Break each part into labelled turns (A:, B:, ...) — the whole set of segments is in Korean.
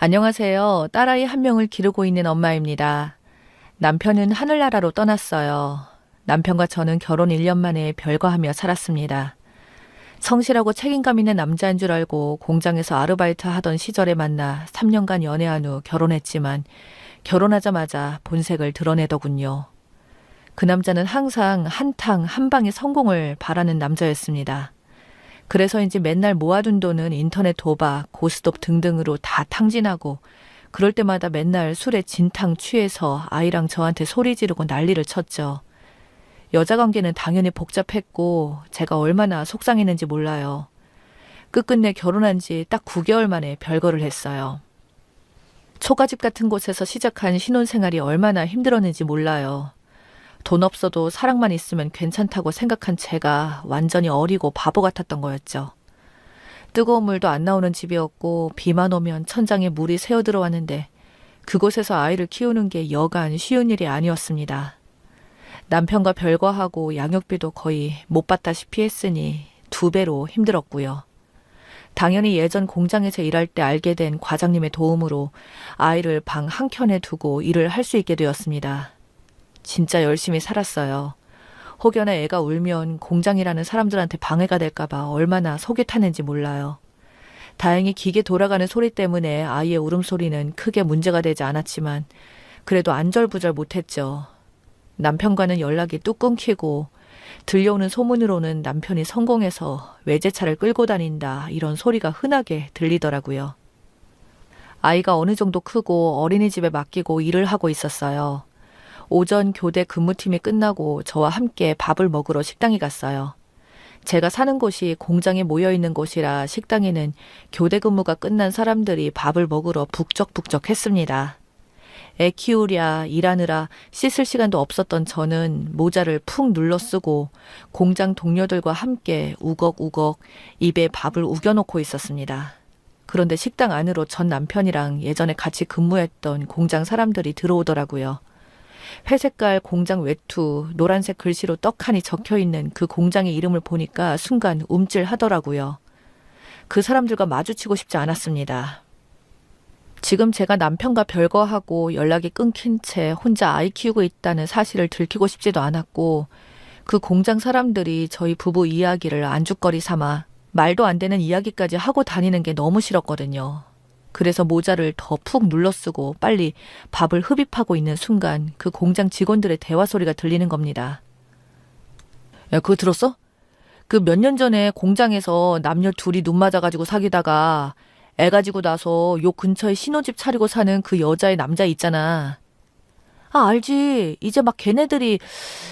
A: 안녕하세요. 딸아이 한 명을 기르고 있는 엄마입니다. 남편은 하늘나라로 떠났어요. 남편과 저는 결혼 1년 만에 별거하며 살았습니다. 성실하고 책임감 있는 남자인 줄 알고 공장에서 아르바이트 하던 시절에 만나 3년간 연애한 후 결혼했지만 결혼하자마자 본색을 드러내더군요. 그 남자는 항상 한탕 한방의 성공을 바라는 남자였습니다. 그래서인지 맨날 모아둔 돈은 인터넷 도박, 고스톱 등등으로 다 탕진하고 그럴 때마다 맨날 술에 진탕 취해서 아이랑 저한테 소리 지르고 난리를 쳤죠. 여자 관계는 당연히 복잡했고 제가 얼마나 속상했는지 몰라요. 끝끝내 결혼한 지 딱 9개월 만에 별거를 했어요. 초가집 같은 곳에서 시작한 신혼생활이 얼마나 힘들었는지 몰라요. 돈 없어도 사랑만 있으면 괜찮다고 생각한 제가 완전히 어리고 바보 같았던 거였죠. 뜨거운 물도 안 나오는 집이었고 비만 오면 천장에 물이 새어 들어왔는데 그곳에서 아이를 키우는 게 여간 쉬운 일이 아니었습니다. 남편과 별거하고 양육비도 거의 못 받다시피 했으니 2배로 힘들었고요. 당연히 예전 공장에서 일할 때 알게 된 과장님의 도움으로 아이를 방 한켠에 두고 일을 할 수 있게 되었습니다. 진짜 열심히 살았어요. 혹여나 애가 울면 공장이라는 사람들한테 방해가 될까봐 얼마나 속이 타는지 몰라요. 다행히 기계 돌아가는 소리 때문에 아이의 울음소리는 크게 문제가 되지 않았지만 그래도 안절부절 못했죠. 남편과는 연락이 뚝 끊기고 들려오는 소문으로는 남편이 성공해서 외제차를 끌고 다닌다 이런 소리가 흔하게 들리더라고요. 아이가 어느 정도 크고 어린이집에 맡기고 일을 하고 있었어요. 오전 교대 근무팀이 끝나고 저와 함께 밥을 먹으러 식당에 갔어요. 제가 사는 곳이 공장에 모여있는 곳이라 식당에는 교대 근무가 끝난 사람들이 밥을 먹으러 북적북적 했습니다. 애 키우랴 일하느라 씻을 시간도 없었던 저는 모자를 푹 눌러 쓰고 공장 동료들과 함께 우걱우걱 입에 밥을 우겨놓고 있었습니다. 그런데 식당 안으로 전 남편이랑 예전에 같이 근무했던 공장 사람들이 들어오더라고요. 회색깔 공장 외투, 노란색 글씨로 떡하니 적혀있는 그 공장의 이름을 보니까 순간 움찔하더라고요. 그 사람들과 마주치고 싶지 않았습니다. 지금 제가 남편과 별거하고 연락이 끊긴 채 혼자 아이 키우고 있다는 사실을 들키고 싶지도 않았고 그 공장 사람들이 저희 부부 이야기를 안주거리 삼아 말도 안 되는 이야기까지 하고 다니는 게 너무 싫었거든요. 그래서 모자를 더 푹 눌러쓰고 빨리 밥을 흡입하고 있는 순간 그 공장 직원들의 대화 소리가 들리는 겁니다. 야, 그거 들었어? 그 몇 년 전에 공장에서 남녀 둘이 눈 맞아가지고 사귀다가 애 가지고 나서 요 근처에 신혼집 차리고 사는 그 여자의 남자 있잖아. 아, 알지. 이제 막 걔네들이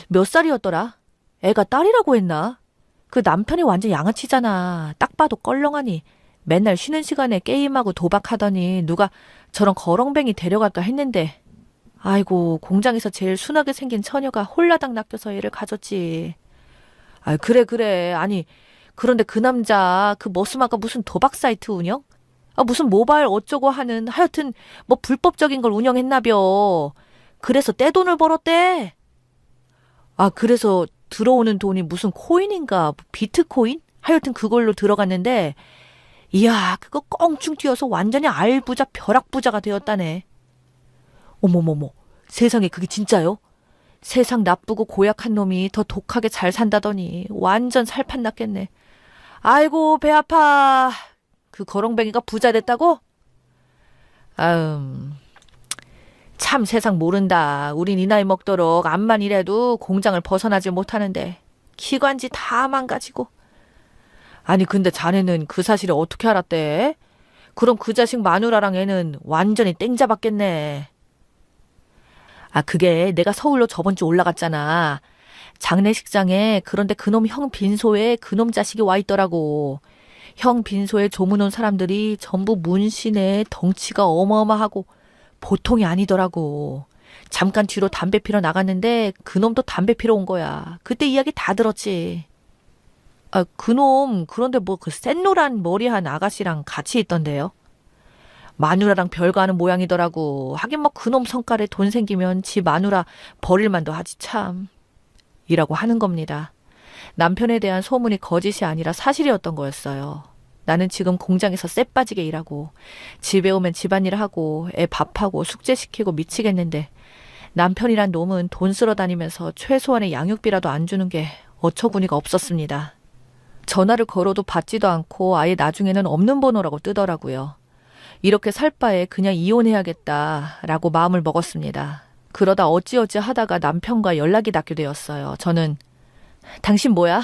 A: 몇 살이었더라? 애가 딸이라고 했나? 그 남편이 완전 양아치잖아. 딱 봐도 껄렁하니. 맨날 쉬는 시간에 게임하고 도박하더니 누가 저런 거렁뱅이 데려갈까 했는데 아이고 공장에서 제일 순하게 생긴 처녀가 홀라당 낚여서 애를 가졌지. 아 그래 아니 그런데 그 남자 그 머스마가 무슨 도박 사이트 운영? 아 무슨 모바일 어쩌고 하는 하여튼 뭐 불법적인 걸 운영했나벼. 그래서 떼돈을 벌었대. 아 그래서 들어오는 돈이 무슨 코인인가 비트코인? 하여튼 그걸로 들어갔는데 이야, 그거 껑충 뛰어서 완전히 알부자 벼락부자가 되었다네. 어머머머, 세상에 그게 진짜요? 세상 나쁘고 고약한 놈이 더 독하게 잘 산다더니 완전 살판 났겠네. 아이고, 배 아파. 그 거렁뱅이가 부자 됐다고? 참 세상 모른다. 우린 이 나이 먹도록 암만 이래도 공장을 벗어나질 못하는데 기관지 다 망가지고. 아니 근데 자네는 그 사실을 어떻게 알았대? 그럼 그 자식 마누라랑 애는 완전히 땡 잡았겠네. 아 그게 내가 서울로 저번 주 올라갔잖아. 장례식장에 그런데 그놈 형 빈소에 그놈 자식이 와 있더라고. 형 빈소에 조문 온 사람들이 전부 문신에 덩치가 어마어마하고 보통이 아니더라고. 잠깐 뒤로 담배 피러 나갔는데 그놈도 담배 피러 온 거야. 그때 이야기 다 들었지. 아, 그놈, 그런데 뭐 그 샛노란 머리한 아가씨랑 같이 있던데요? 마누라랑 별거하는 모양이더라고. 하긴 뭐 그놈 성깔에 돈 생기면 지 마누라 버릴 만도 하지 참. 이라고 하는 겁니다. 남편에 대한 소문이 거짓이 아니라 사실이었던 거였어요. 나는 지금 공장에서 쎄 빠지게 일하고 집에 오면 집안일 하고 애 밥하고 숙제시키고 미치겠는데 남편이란 놈은 돈 쓰러 다니면서 최소한의 양육비라도 안 주는 게 어처구니가 없었습니다. 전화를 걸어도 받지도 않고 아예 나중에는 없는 번호라고 뜨더라고요. 이렇게 살 바에 그냥 이혼해야겠다라고 마음을 먹었습니다. 그러다 어찌어찌 하다가 남편과 연락이 닿게 되었어요. 저는 당신 뭐야?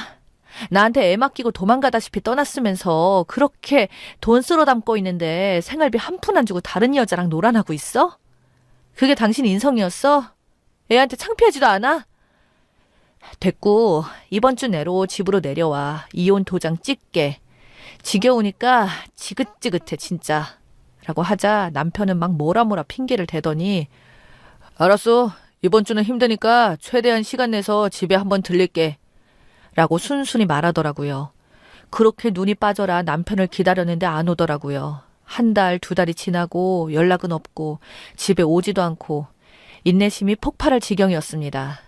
A: 나한테 애 맡기고 도망가다시피 떠났으면서 그렇게 돈 쓸어 담고 있는데 생활비 한 푼 안 주고 다른 여자랑 놀아나고 있어? 그게 당신 인성이었어? 애한테 창피하지도 않아? 됐고 이번 주 내로 집으로 내려와. 이혼 도장 찍게. 지겨우니까 지긋지긋해 진짜. 라고 하자 남편은 막 뭐라 핑계를 대더니 알았어. 이번 주는 힘드니까 최대한 시간 내서 집에 한번 들릴게. 라고 순순히 말하더라고요. 그렇게 눈이 빠져라 남편을 기다렸는데 안 오더라고요. 한 달, 두 달이 지나고 연락은 없고 집에 오지도 않고 인내심이 폭발할 지경이었습니다.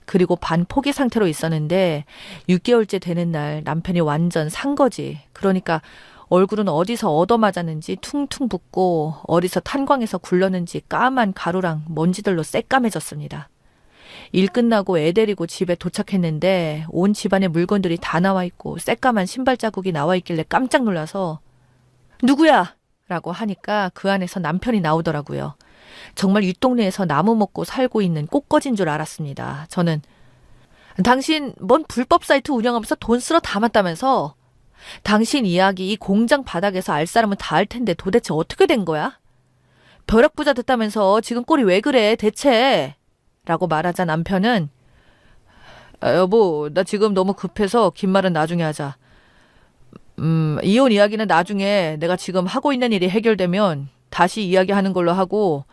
A: 그리고 반포기 상태로 있었는데 6개월째 되는 날 남편이 완전 산 거지. 그러니까 얼굴은 어디서 얻어맞았는지 퉁퉁 붓고 어디서 탄광에서 굴렀는지 까만 가루랑 먼지들로 새까매졌습니다. 일 끝나고 애 데리고 집에 도착했는데 온 집안의 물건들이 다 나와 있고 새까만 신발 자국이 나와 있길래 깜짝 놀라서 누구야? 라고 하니까 그 안에서 남편이 나오더라고요. 정말 윗동네에서 나무 먹고 살고 있는 꽃거진 줄 알았습니다. 저는 당신 뭔 불법 사이트 운영하면서 돈 쓸어 담았다면서? 당신 이야기 이 공장 바닥에서 알 사람은 다 알 텐데 도대체 어떻게 된 거야? 벼락부자 됐다면서 지금 꼴이 왜 그래 대체? 라고 말하자 남편은 여보 나 지금 너무 급해서 긴 말은 나중에 하자. 이혼 이야기는 나중에 내가 지금 하고 있는 일이 해결되면 다시 이야기하는 걸로 하고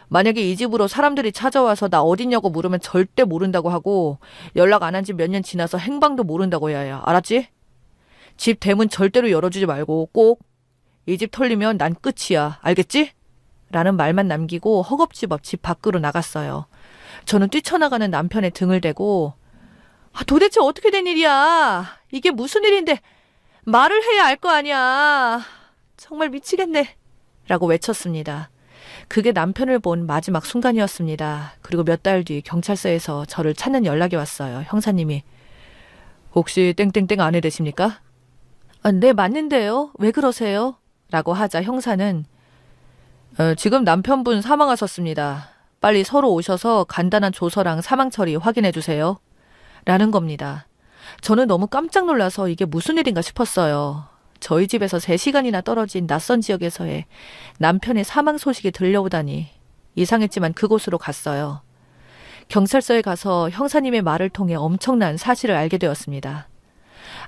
A: 만약에 이 집으로 사람들이 찾아와서 나 어딨냐고 물으면 절대 모른다고 하고 연락 안 한 지 몇 년 지나서 행방도 모른다고 해야 해. 알았지? 집 대문 절대로 열어주지 말고 꼭 이 집 털리면 난 끝이야. 알겠지? 라는 말만 남기고 허겁지겁 집 밖으로 나갔어요. 저는 뛰쳐나가는 남편의 등을 대고 도대체 어떻게 된 일이야? 이게 무슨 일인데 말을 해야 알 거 아니야. 정말 미치겠네. 라고 외쳤습니다. 그게 남편을 본 마지막 순간이었습니다. 그리고 몇 달 뒤 경찰서에서 저를 찾는 연락이 왔어요. 형사님이 혹시 땡땡땡 아내 되십니까? 네 맞는데요. 왜 그러세요? 라고 하자 형사는 지금 남편분 사망하셨습니다. 빨리 서로 오셔서 간단한 조서랑 사망 처리 확인해 주세요. 라는 겁니다. 저는 너무 깜짝 놀라서 이게 무슨 일인가 싶었어요. 저희 집에서 3시간이나 떨어진 낯선 지역에서의 남편의 사망 소식이 들려오다니 이상했지만 그곳으로 갔어요. 경찰서에 가서 형사님의 말을 통해 엄청난 사실을 알게 되었습니다.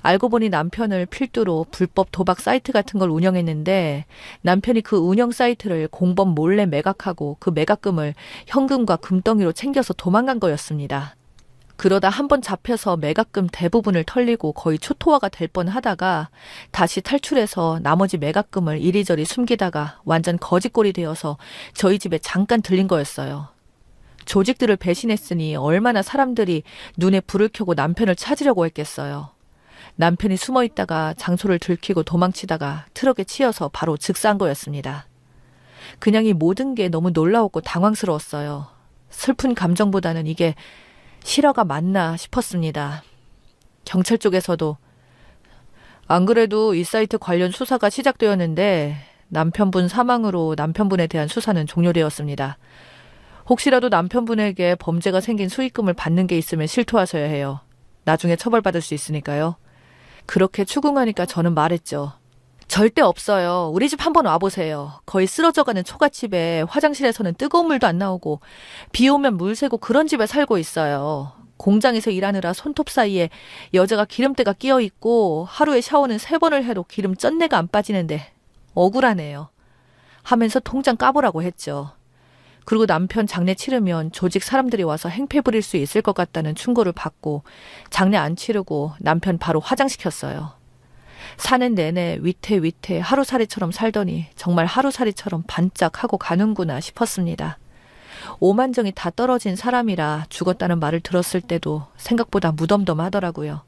A: 알고 보니 남편을 필두로 불법 도박 사이트 같은 걸 운영했는데 남편이 그 운영 사이트를 공범 몰래 매각하고 그 매각금을 현금과 금덩이로 챙겨서 도망간 거였습니다. 그러다 한번 잡혀서 매각금 대부분을 털리고 거의 초토화가 될 뻔하다가 다시 탈출해서 나머지 매각금을 이리저리 숨기다가 완전 거지꼴이 되어서 저희 집에 잠깐 들린 거였어요. 조직들을 배신했으니 얼마나 사람들이 눈에 불을 켜고 남편을 찾으려고 했겠어요. 남편이 숨어있다가 장소를 들키고 도망치다가 트럭에 치여서 바로 즉사한 거였습니다. 그냥 이 모든 게 너무 놀라웠고 당황스러웠어요. 슬픈 감정보다는 이게 실화가 맞나 싶었습니다. 경찰 쪽에서도 안 그래도 이 사이트 관련 수사가 시작되었는데 남편분 사망으로 남편분에 대한 수사는 종료되었습니다. 혹시라도 남편분에게 범죄가 생긴 수익금을 받는 게 있으면 실토하셔야 해요. 나중에 처벌받을 수 있으니까요. 그렇게 추궁하니까 저는 말했죠. 절대 없어요. 우리 집 한번 와보세요. 거의 쓰러져가는 초가집에 화장실에서는 뜨거운 물도 안 나오고 비 오면 물 새고 그런 집에 살고 있어요. 공장에서 일하느라 손톱 사이에 여자가 기름때가 끼어 있고 하루에 샤워는 3번을 해도 기름 쩐내가 안 빠지는데 억울하네요. 하면서 통장 까보라고 했죠. 그리고 남편 장례 치르면 조직 사람들이 와서 행패 부릴 수 있을 것 같다는 충고를 받고 장례 안 치르고 남편 바로 화장시켰어요. 사는 내내 위태위태 하루살이처럼 살더니 정말 하루살이처럼 반짝하고 가는구나 싶었습니다. 오만정이 다 떨어진 사람이라 죽었다는 말을 들었을 때도 생각보다 무덤덤하더라고요.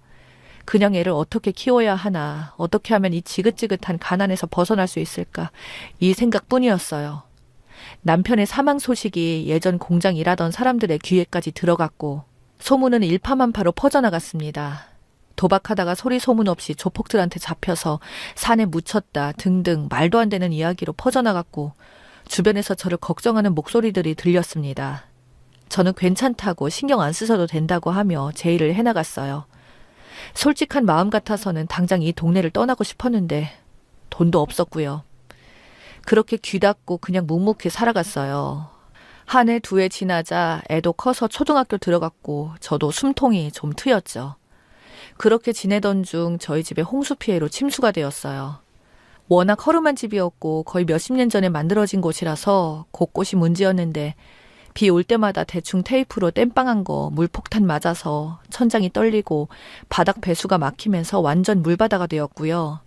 A: 그냥 애를 어떻게 키워야 하나, 어떻게 하면 이 지긋지긋한 가난에서 벗어날 수 있을까, 이 생각뿐이었어요. 남편의 사망 소식이 예전 공장 일하던 사람들의 귀에까지 들어갔고 소문은 일파만파로 퍼져나갔습니다. 도박하다가 소리 소문 없이 조폭들한테 잡혀서 산에 묻혔다 등등 말도 안 되는 이야기로 퍼져나갔고 주변에서 저를 걱정하는 목소리들이 들렸습니다. 저는 괜찮다고 신경 안 쓰셔도 된다고 하며 제 일을 해나갔어요. 솔직한 마음 같아서는 당장 이 동네를 떠나고 싶었는데 돈도 없었고요. 그렇게 귀 닫고 그냥 묵묵히 살아갔어요. 한 해, 두 해 지나자 애도 커서 초등학교 들어갔고 저도 숨통이 좀 트였죠. 그렇게 지내던 중 저희 집에 홍수 피해로 침수가 되었어요. 워낙 허름한 집이었고 거의 몇십 년 전에 만들어진 곳이라서 곳곳이 문제였는데 비 올 때마다 대충 테이프로 땜빵한 거 물폭탄 맞아서 천장이 떨리고 바닥 배수가 막히면서 완전 물바다가 되었고요.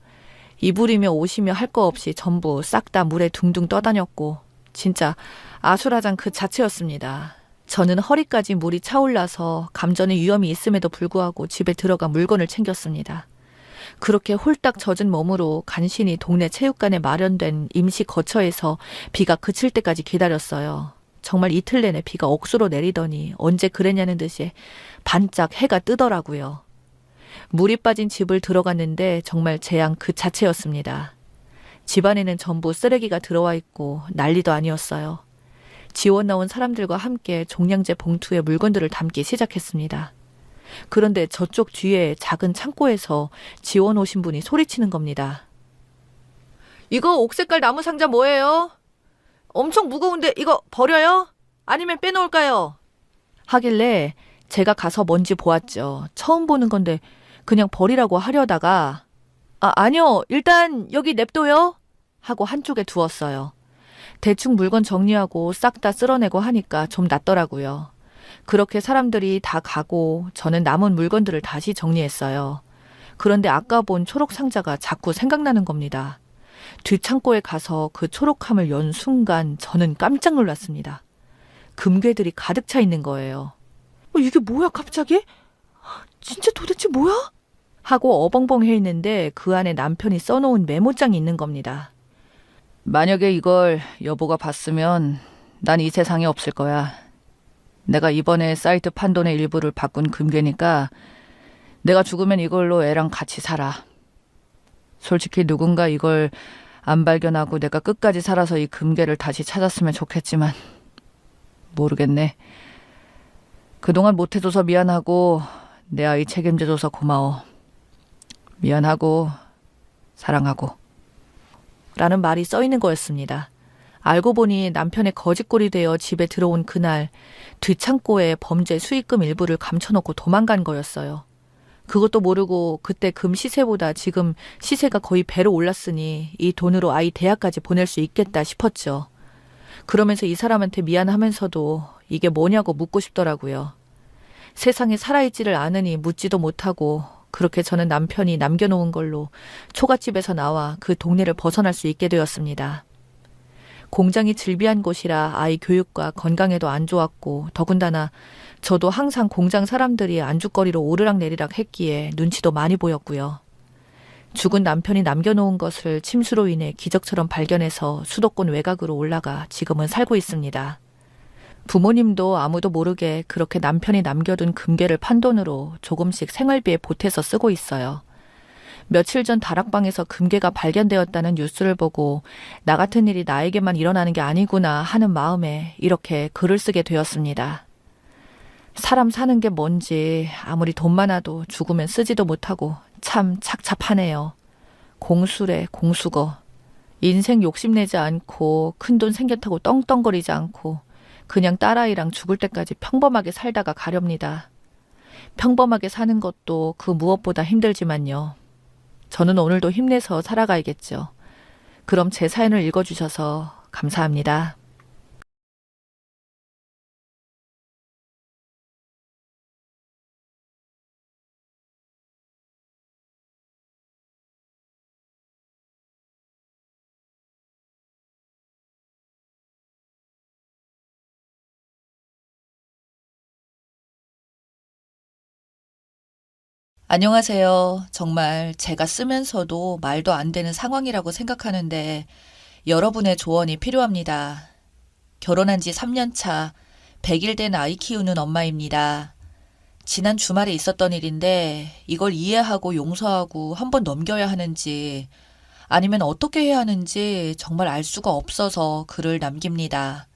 A: 이불이며 옷이며 할 거 없이 전부 싹 다 물에 둥둥 떠다녔고 진짜 아수라장 그 자체였습니다. 저는 허리까지 물이 차올라서 감전의 위험이 있음에도 불구하고 집에 들어가 물건을 챙겼습니다. 그렇게 홀딱 젖은 몸으로 간신히 동네 체육관에 마련된 임시 거처에서 비가 그칠 때까지 기다렸어요. 정말 이틀 내내 비가 억수로 내리더니 언제 그랬냐는 듯이 반짝 해가 뜨더라고요. 물이 빠진 집을 들어갔는데 정말 재앙 그 자체였습니다. 집안에는 전부 쓰레기가 들어와 있고 난리도 아니었어요. 지원 나온 사람들과 함께 종량제 봉투에 물건들을 담기 시작했습니다. 그런데 저쪽 뒤에 작은 창고에서 지원 오신 분이 소리치는 겁니다. 이거 옥색깔 나무 상자 뭐예요? 엄청 무거운데 이거 버려요? 아니면 빼놓을까요? 하길래 제가 가서 뭔지 보았죠. 처음 보는 건데 그냥 버리라고 하려다가 아니요. 일단 여기 냅둬요. 하고 한쪽에 두었어요. 대충 물건 정리하고 싹 다 쓸어내고 하니까 좀 낫더라고요. 그렇게 사람들이 다 가고 저는 남은 물건들을 다시 정리했어요. 그런데 아까 본 초록 상자가 자꾸 생각나는 겁니다. 뒷창고에 가서 그 초록함을 연 순간 저는 깜짝 놀랐습니다. 금괴들이 가득 차 있는 거예요. 이게 뭐야 갑자기? 진짜 도대체 뭐야? 하고 어벙벙해 있는데 그 안에 남편이 써놓은 메모장이 있는 겁니다. 만약에 이걸 여보가 봤으면 난 이 세상에 없을 거야. 내가 이번에 사이트 판돈의 일부를 바꾼 금괴니까 내가 죽으면 이걸로 애랑 같이 살아. 솔직히 누군가 이걸 안 발견하고 내가 끝까지 살아서 이 금괴를 다시 찾았으면 좋겠지만 모르겠네. 그동안 못해줘서 미안하고 내 아이 책임져줘서 고마워. 미안하고 사랑하고 라는 말이 써있는 거였습니다. 알고 보니 남편의 거짓골이 되어 집에 들어온 그날 뒷창고에 범죄 수익금 일부를 감춰놓고 도망간 거였어요. 그것도 모르고 그때 금 시세보다 지금 시세가 거의 배로 올랐으니 이 돈으로 아이 대학까지 보낼 수 있겠다 싶었죠. 그러면서 이 사람한테 미안하면서도 이게 뭐냐고 묻고 싶더라고요. 세상에 살아있지를 않으니 묻지도 못하고 그렇게 저는 남편이 남겨놓은 걸로 초가집에서 나와 그 동네를 벗어날 수 있게 되었습니다. 공장이 즐비한 곳이라 아이 교육과 건강에도 안 좋았고 더군다나 저도 항상 공장 사람들이 안주거리로 오르락내리락 했기에 눈치도 많이 보였고요. 죽은 남편이 남겨놓은 것을 침수로 인해 기적처럼 발견해서 수도권 외곽으로 올라가 지금은 살고 있습니다. 부모님도 아무도 모르게 그렇게 남편이 남겨둔 금괴를 판돈으로 조금씩 생활비에 보태서 쓰고 있어요. 며칠 전 다락방에서 금괴가 발견되었다는 뉴스를 보고 나 같은 일이 나에게만 일어나는 게 아니구나 하는 마음에 이렇게 글을 쓰게 되었습니다. 사람 사는 게 뭔지 아무리 돈 많아도 죽으면 쓰지도 못하고 참 착잡하네요. 공수래 공수거. 인생 욕심내지 않고 큰돈 생겼다고 떵떵거리지 않고 그냥 딸아이랑 죽을 때까지 평범하게 살다가 가렵니다. 평범하게 사는 것도 그 무엇보다 힘들지만요. 저는 오늘도 힘내서 살아가야겠죠. 그럼 제 사연을 읽어주셔서 감사합니다. 안녕하세요. 정말 제가 쓰면서도 말도 안 되는 상황이라고 생각하는데 여러분의 조언이 필요합니다. 결혼한 지 3년 차, 100일 된 아이 키우는 엄마입니다. 지난 주말에 있었던 일인데 이걸 이해하고 용서하고 한번 넘겨야 하는지 아니면 어떻게 해야 하는지 정말 알 수가 없어서 글을 남깁니다.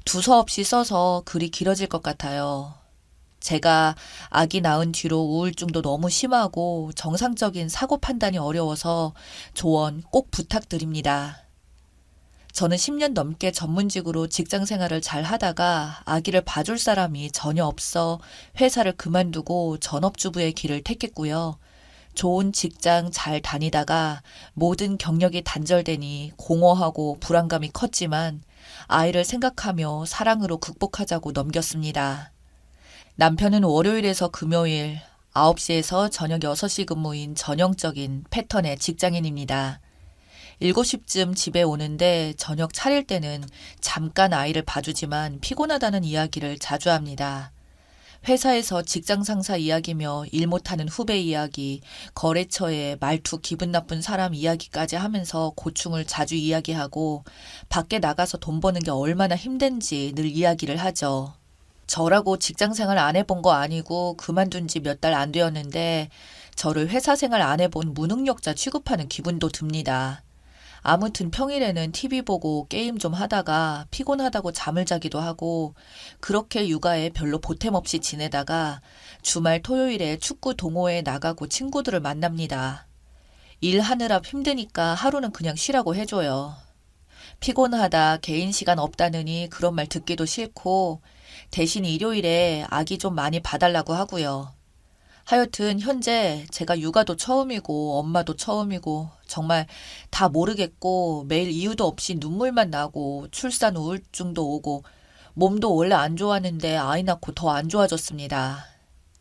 A: 두서 없이 써서 글이 길어질 것 같아요. 제가 아기 낳은 뒤로 우울증도 너무 심하고 정상적인 사고 판단이 어려워서 조언 꼭 부탁드립니다. 저는 10년 넘게 전문직으로 직장 생활을 잘 하다가 아기를 봐줄 사람이 전혀 없어 회사를 그만두고 전업주부의 길을 택했고요. 좋은 직장 잘 다니다가 모든 경력이 단절되니 공허하고 불안감이 컸지만 아이를 생각하며 사랑으로 극복하자고 넘겼습니다. 남편은 월요일에서 금요일 9시에서 저녁 6시 근무인 전형적인 패턴의 직장인입니다. 7시쯤 집에 오는데 저녁 차릴 때는 잠깐 아이를 봐주지만 피곤하다는 이야기를 자주 합니다. 회사에서 직장 상사 이야기며 일 못하는 후배 이야기, 거래처의 말투 기분 나쁜 사람 이야기까지 하면서 고충을 자주 이야기하고 밖에 나가서 돈 버는 게 얼마나 힘든지 늘 이야기를 하죠. 저라고 직장 생활 안 해본 거 아니고 그만둔 지 몇 달 안 되었는데 저를 회사 생활 안 해본 무능력자 취급하는 기분도 듭니다. 아무튼 평일에는 TV 보고 게임 좀 하다가 피곤하다고 잠을 자기도 하고 그렇게 육아에 별로 보탬 없이 지내다가 주말 토요일에 축구 동호회에 나가고 친구들을 만납니다. 일하느라 힘드니까 하루는 그냥 쉬라고 해줘요. 피곤하다, 개인 시간 없다느니 그런 말 듣기도 싫고 대신 일요일에 아기 좀 많이 봐달라고 하고요. 하여튼 현재 제가 육아도 처음이고 엄마도 처음이고 정말 다 모르겠고 매일 이유도 없이 눈물만 나고 출산 우울증도 오고 몸도 원래 안 좋았는데 아이 낳고 더 안 좋아졌습니다.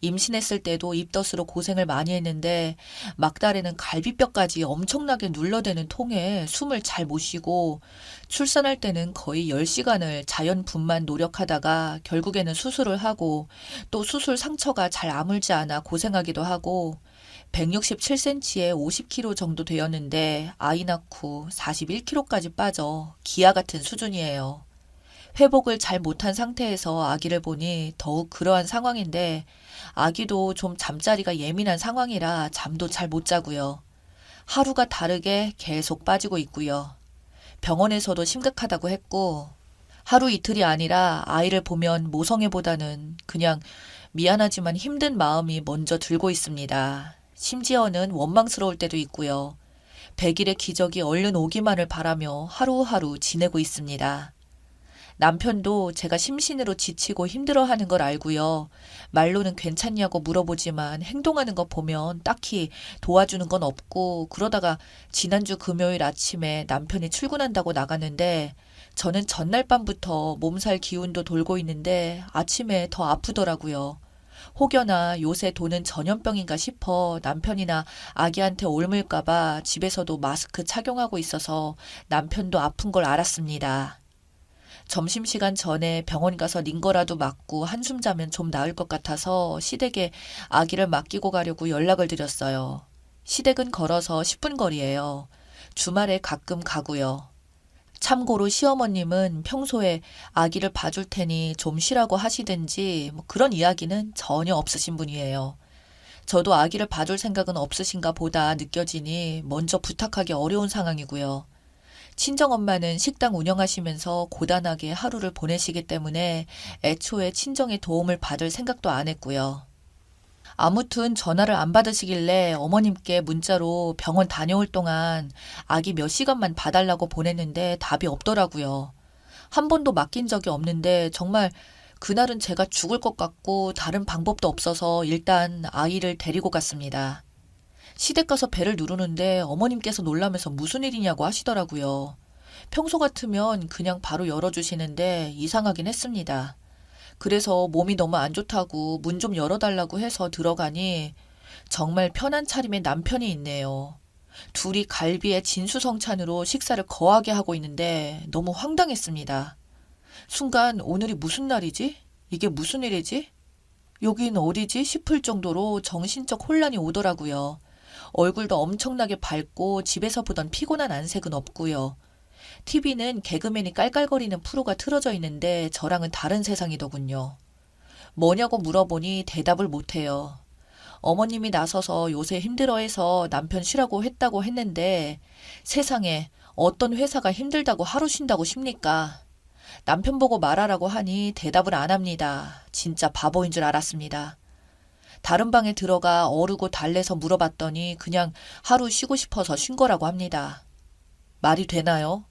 A: 임신했을 때도 입덧으로 고생을 많이 했는데 막달에는 갈비뼈까지 엄청나게 눌러대는 통에 숨을 잘 못 쉬고 출산할 때는 거의 10시간을 자연분만 노력하다가 결국에는 수술을 하고 또 수술 상처가 잘 아물지 않아 고생하기도 하고 167cm에 50kg 정도 되었는데 아이 낳고 41kg까지 빠져 기아 같은 수준이에요. 회복을 잘 못한 상태에서 아기를 보니 더욱 그러한 상황인데 아기도 좀 잠자리가 예민한 상황이라 잠도 잘 못 자고요. 하루가 다르게 계속 빠지고 있고요. 병원에서도 심각하다고 했고 하루 이틀이 아니라 아이를 보면 모성애보다는 그냥 미안하지만 힘든 마음이 먼저 들고 있습니다. 심지어는 원망스러울 때도 있고요. 100일의 기적이 얼른 오기만을 바라며 하루하루 지내고 있습니다. 남편도 제가 심신으로 지치고 힘들어하는 걸 알고요. 말로는 괜찮냐고 물어보지만 행동하는 거 보면 딱히 도와주는 건 없고 그러다가 지난주 금요일 아침에 남편이 출근한다고 나갔는데 저는 전날 밤부터 몸살 기운도 돌고 있는데 아침에 더 아프더라고요. 혹여나 요새 도는 전염병인가 싶어 남편이나 아기한테 옮을까봐 집에서도 마스크 착용하고 있어서 남편도 아픈 걸 알았습니다. 점심시간 전에 병원 가서 링거라도 맞고 한숨 자면 좀 나을 것 같아서 시댁에 아기를 맡기고 가려고 연락을 드렸어요. 시댁은 걸어서 10분 거리예요. 주말에 가끔 가고요. 참고로 시어머님은 평소에 아기를 봐줄 테니 좀 쉬라고 하시든지 뭐 그런 이야기는 전혀 없으신 분이에요. 저도 아기를 봐줄 생각은 없으신가 보다 느껴지니 먼저 부탁하기 어려운 상황이고요. 친정엄마는 식당 운영하시면서 고단하게 하루를 보내시기 때문에 애초에 친정의 도움을 받을 생각도 안 했고요. 아무튼 전화를 안 받으시길래 어머님께 문자로 병원 다녀올 동안 아기 몇 시간만 봐달라고 보냈는데 답이 없더라고요. 한 번도 맡긴 적이 없는데 정말 그날은 제가 죽을 것 같고 다른 방법도 없어서 일단 아이를 데리고 갔습니다. 시댁 가서 배를 누르는데 어머님께서 놀라면서 무슨 일이냐고 하시더라고요. 평소 같으면 그냥 바로 열어주시는데 이상하긴 했습니다. 그래서 몸이 너무 안 좋다고 문 좀 열어달라고 해서 들어가니 정말 편한 차림의 남편이 있네요. 둘이 갈비에 진수성찬으로 식사를 거하게 하고 있는데 너무 황당했습니다. 순간 오늘이 무슨 날이지? 이게 무슨 일이지? 여긴 어디지 싶을 정도로 정신적 혼란이 오더라고요. 얼굴도 엄청나게 밝고 집에서 보던 피곤한 안색은 없고요. TV는 개그맨이 깔깔거리는 프로가 틀어져 있는데 저랑은 다른 세상이더군요. 뭐냐고 물어보니 대답을 못해요. 어머님이 나서서 요새 힘들어해서 남편 쉬라고 했다고 했는데 세상에 어떤 회사가 힘들다고 하루 쉰다고 쉽니까? 남편 보고 말하라고 하니 대답을 안 합니다. 진짜 바보인 줄 알았습니다. 다른 방에 들어가 어르고 달래서 물어봤더니 그냥 하루 쉬고 싶어서 쉰 거라고 합니다. 말이 되나요?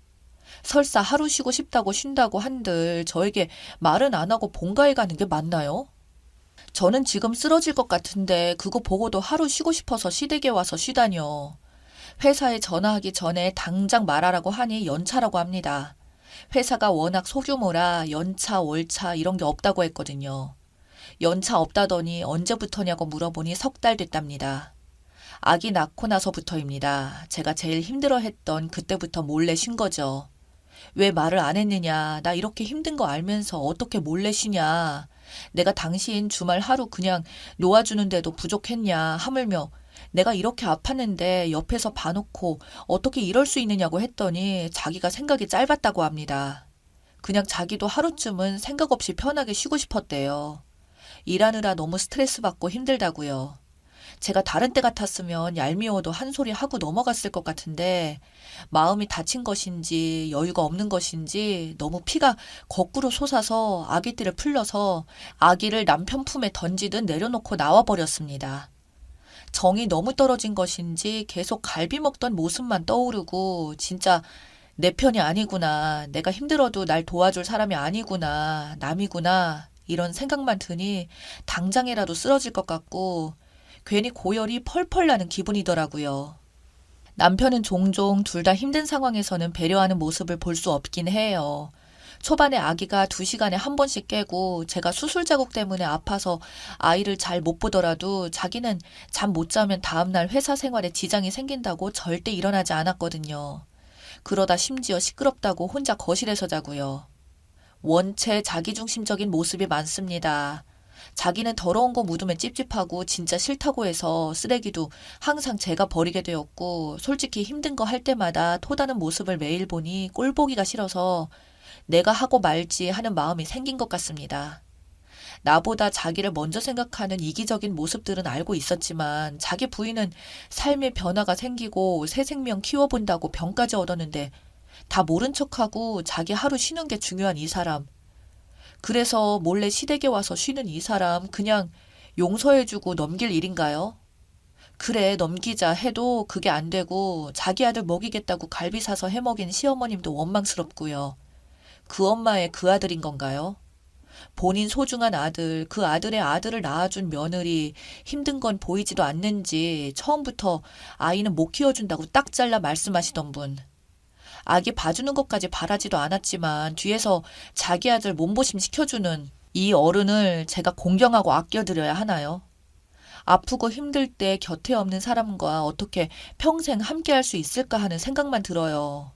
A: 설사 하루 쉬고 싶다고 쉰다고 한들 저에게 말은 안 하고 본가에 가는 게 맞나요? 저는 지금 쓰러질 것 같은데 그거 보고도 하루 쉬고 싶어서 시댁에 와서 쉬다뇨. 회사에 전화하기 전에 당장 말하라고 하니 연차라고 합니다. 회사가 워낙 소규모라 연차, 월차 이런 게 없다고 했거든요. 연차 없다더니 언제부터냐고 물어보니 석 달 됐답니다. 아기 낳고 나서부터입니다. 제가 제일 힘들어했던 그때부터 몰래 쉰 거죠. 왜 말을 안 했느냐. 나 이렇게 힘든 거 알면서 어떻게 몰래 쉬냐. 내가 당신 주말 하루 그냥 놓아주는데도 부족했냐. 하물며 내가 이렇게 아팠는데 옆에서 봐놓고 어떻게 이럴 수 있느냐고 했더니 자기가 생각이 짧았다고 합니다. 그냥 자기도 하루쯤은 생각 없이 편하게 쉬고 싶었대요. 일하느라 너무 스트레스 받고 힘들다고요. 제가 다른 때 같았으면 얄미워도 한 소리 하고 넘어갔을 것 같은데 마음이 다친 것인지 여유가 없는 것인지 너무 피가 거꾸로 솟아서 아기띠를 풀려서 아기를 남편 품에 던지듯 내려놓고 나와버렸습니다. 정이 너무 떨어진 것인지 계속 갈비 먹던 모습만 떠오르고 진짜 내 편이 아니구나. 내가 힘들어도 날 도와줄 사람이 아니구나. 남이구나. 이런 생각만 드니 당장이라도 쓰러질 것 같고 괜히 고열이 펄펄 나는 기분이더라고요. 남편은 종종 둘 다 힘든 상황에서는 배려하는 모습을 볼 수 없긴 해요. 초반에 아기가 2시간에 한 번씩 깨고 제가 수술 자국 때문에 아파서 아이를 잘 못 보더라도 자기는 잠 못 자면 다음날 회사 생활에 지장이 생긴다고 절대 일어나지 않았거든요. 그러다 심지어 시끄럽다고 혼자 거실에서 자고요. 원체 자기중심적인 모습이 많습니다. 자기는 더러운 거 묻으면 찝찝하고 진짜 싫다고 해서 쓰레기도 항상 제가 버리게 되었고 솔직히 힘든 거 할 때마다 토다는 모습을 매일 보니 꼴보기가 싫어서 내가 하고 말지 하는 마음이 생긴 것 같습니다. 나보다 자기를 먼저 생각하는 이기적인 모습들은 알고 있었지만 자기 부인은 삶의 변화가 생기고 새 생명 키워본다고 병까지 얻었는데 다 모른 척하고 자기 하루 쉬는 게 중요한 이 사람. 그래서 몰래 시댁에 와서 쉬는 이 사람 그냥 용서해주고 넘길 일인가요? 그래 넘기자 해도 그게 안 되고 자기 아들 먹이겠다고 갈비 사서 해먹인 시어머님도 원망스럽고요. 그 엄마의 그 아들인 건가요? 본인 소중한 아들, 그 아들의 아들을 낳아준 며느리 힘든 건 보이지도 않는지 처음부터 아이는 못 키워준다고 딱 잘라 말씀하시던 분. 아기 봐주는 것까지 바라지도 않았지만 뒤에서 자기 아들 몸보심 시켜주는 이 어른을 제가 공경하고 아껴드려야 하나요? 아프고 힘들 때 곁에 없는 사람과 어떻게 평생 함께할 수 있을까 하는 생각만 들어요.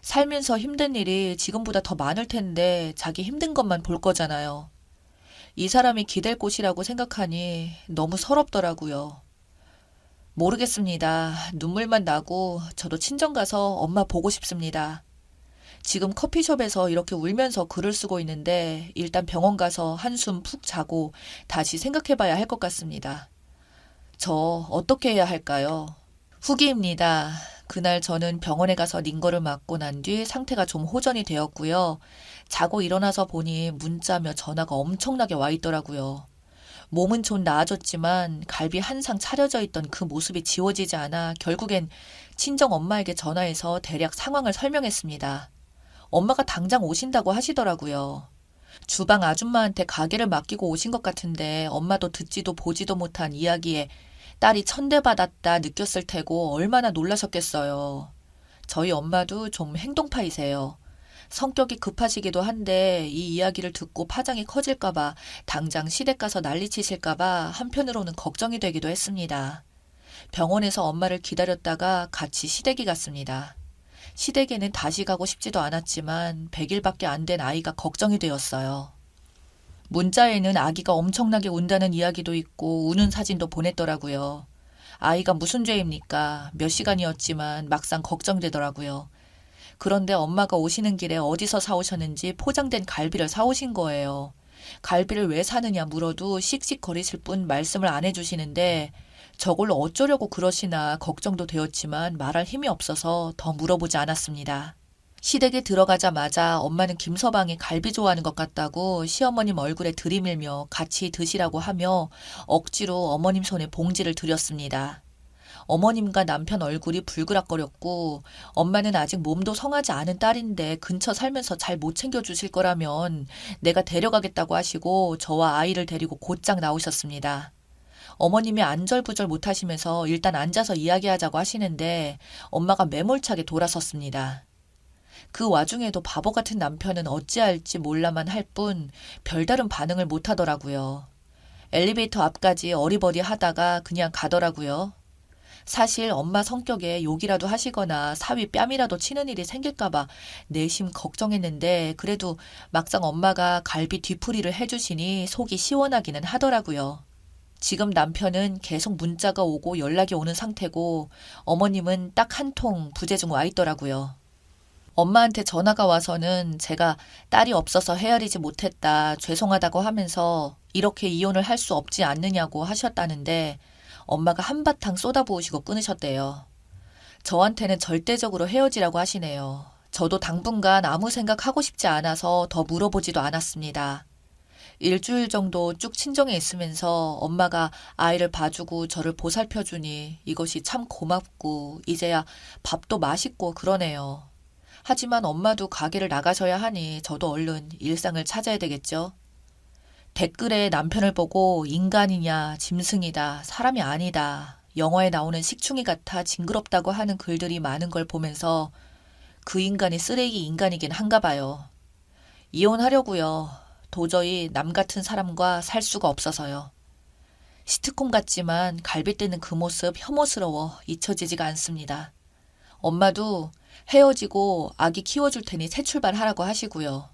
A: 살면서 힘든 일이 지금보다 더 많을 텐데 자기 힘든 것만 볼 거잖아요. 이 사람이 기댈 곳이라고 생각하니 너무 서럽더라고요. 모르겠습니다. 눈물만 나고 저도 친정 가서 엄마 보고 싶습니다. 지금 커피숍에서 이렇게 울면서 글을 쓰고 있는데 일단 병원 가서 한숨 푹 자고 다시 생각해봐야 할 것 같습니다. 저 어떻게 해야 할까요? 후기입니다. 그날 저는 병원에 가서 링거를 맞고 난 뒤 상태가 좀 호전이 되었고요. 자고 일어나서 보니 문자며 전화가 엄청나게 와 있더라고요. 몸은 좀 나아졌지만 갈비 한 상 차려져 있던 그 모습이 지워지지 않아 결국엔 친정 엄마에게 전화해서 대략 상황을 설명했습니다. 엄마가 당장 오신다고 하시더라고요. 주방 아줌마한테 가게를 맡기고 오신 것 같은데 엄마도 듣지도 보지도 못한 이야기에 딸이 천대받았다 느꼈을 테고 얼마나 놀라셨겠어요. 저희 엄마도 좀 행동파이세요. 성격이 급하시기도 한데 이 이야기를 듣고 파장이 커질까봐 당장 시댁 가서 난리치실까봐 한편으로는 걱정이 되기도 했습니다. 병원에서 엄마를 기다렸다가 같이 시댁이 갔습니다. 시댁에는 다시 가고 싶지도 않았지만 100일밖에 안 된 아이가 걱정이 되었어요. 문자에는 아기가 엄청나게 운다는 이야기도 있고 우는 사진도 보냈더라고요. 아이가 무슨 죄입니까? 몇 시간이었지만 막상 걱정되더라고요. 그런데 엄마가 오시는 길에 어디서 사오셨는지 포장된 갈비를 사오신 거예요. 갈비를 왜 사느냐 물어도 씩씩거리실 뿐 말씀을 안 해주시는데 저걸로 어쩌려고 그러시나 걱정도 되었지만 말할 힘이 없어서 더 물어보지 않았습니다. 시댁에 들어가자마자 엄마는 김서방이 갈비 좋아하는 것 같다고 시어머님 얼굴에 들이밀며 같이 드시라고 하며 억지로 어머님 손에 봉지를 들였습니다. 어머님과 남편 얼굴이 불그락거렸고 엄마는 아직 몸도 성하지 않은 딸인데 근처 살면서 잘 못 챙겨주실 거라면 내가 데려가겠다고 하시고 저와 아이를 데리고 곧장 나오셨습니다. 어머님이 안절부절 못하시면서 일단 앉아서 이야기하자고 하시는데 엄마가 매몰차게 돌아섰습니다. 그 와중에도 바보 같은 남편은 어찌할지 몰라만 할 뿐 별다른 반응을 못하더라고요. 엘리베이터 앞까지 어리버리 하다가 그냥 가더라고요. 사실 엄마 성격에 욕이라도 하시거나 사위 뺨이라도 치는 일이 생길까봐 내심 걱정했는데 그래도 막상 엄마가 갈비 뒤풀이를 해주시니 속이 시원하기는 하더라고요. 지금 남편은 계속 문자가 오고 연락이 오는 상태고 어머님은 딱 한 통 부재 중 와 있더라고요. 엄마한테 전화가 와서는 제가 딸이 없어서 헤아리지 못했다, 죄송하다고 하면서 이렇게 이혼을 할 수 없지 않느냐고 하셨다는데 엄마가 한바탕 쏟아부으시고 끊으셨대요. 저한테는 절대적으로 헤어지라고 하시네요. 저도 당분간 아무 생각 하고 싶지 않아서 더 물어보지도 않았습니다. 일주일 정도 쭉 친정에 있으면서 엄마가 아이를 봐주고 저를 보살펴주니 이것이 참 고맙고 이제야 밥도 맛있고 그러네요. 하지만 엄마도 가게를 나가셔야 하니 저도 얼른 일상을 찾아야 되겠죠. 댓글에 남편을 보고 인간이냐, 짐승이다, 사람이 아니다, 영화에 나오는 식충이 같아 징그럽다고 하는 글들이 많은 걸 보면서 그 인간이 쓰레기 인간이긴 한가 봐요. 이혼하려고요. 도저히 남 같은 사람과 살 수가 없어서요. 시트콤 같지만 갈비 뜯는 그 모습 혐오스러워 잊혀지지가 않습니다. 엄마도 헤어지고 아기 키워줄 테니 새 출발하라고 하시고요.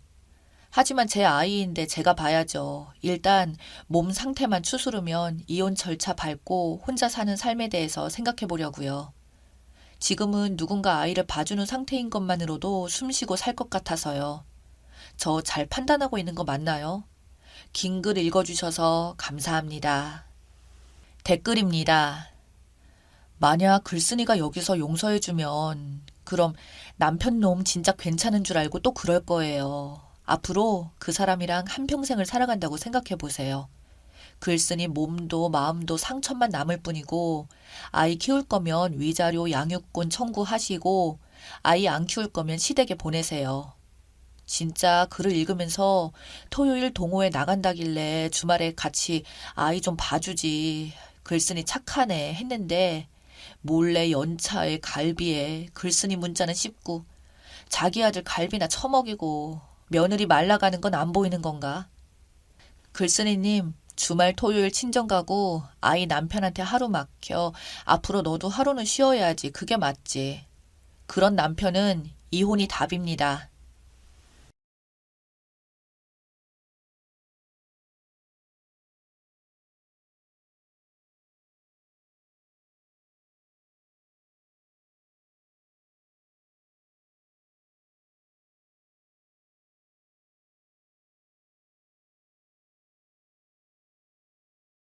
A: 하지만 제 아이인데 제가 봐야죠. 일단 몸 상태만 추스르면 이혼 절차 밟고 혼자 사는 삶에 대해서 생각해 보려고요. 지금은 누군가 아이를 봐주는 상태인 것만으로도 숨쉬고 살 것 같아서요. 저 잘 판단하고 있는 거 맞나요? 긴 글 읽어주셔서 감사합니다. 댓글입니다. 만약 글쓴이가 여기서 용서해주면 그럼 남편 놈 진짜 괜찮은 줄 알고 또 그럴 거예요. 앞으로 그 사람이랑 한평생을 살아간다고 생각해 보세요. 글쓴이 몸도 마음도 상처만 남을 뿐이고 아이 키울 거면 위자료 양육권 청구하시고 아이 안 키울 거면 시댁에 보내세요. 진짜 글을 읽으면서 토요일 동호회 나간다길래 주말에 같이 아이 좀 봐주지. 글쓴이 착하네 했는데 몰래 연차에 갈비에 글쓴이 문자는 씹고 자기 아들 갈비나 처먹이고 며느리 말라가는 건 안 보이는 건가? 글쓴이님 주말 토요일 친정 가고 아이 남편한테 하루 맡겨 앞으로 너도 하루는 쉬어야지. 그게 맞지. 그런 남편은 이혼이 답입니다.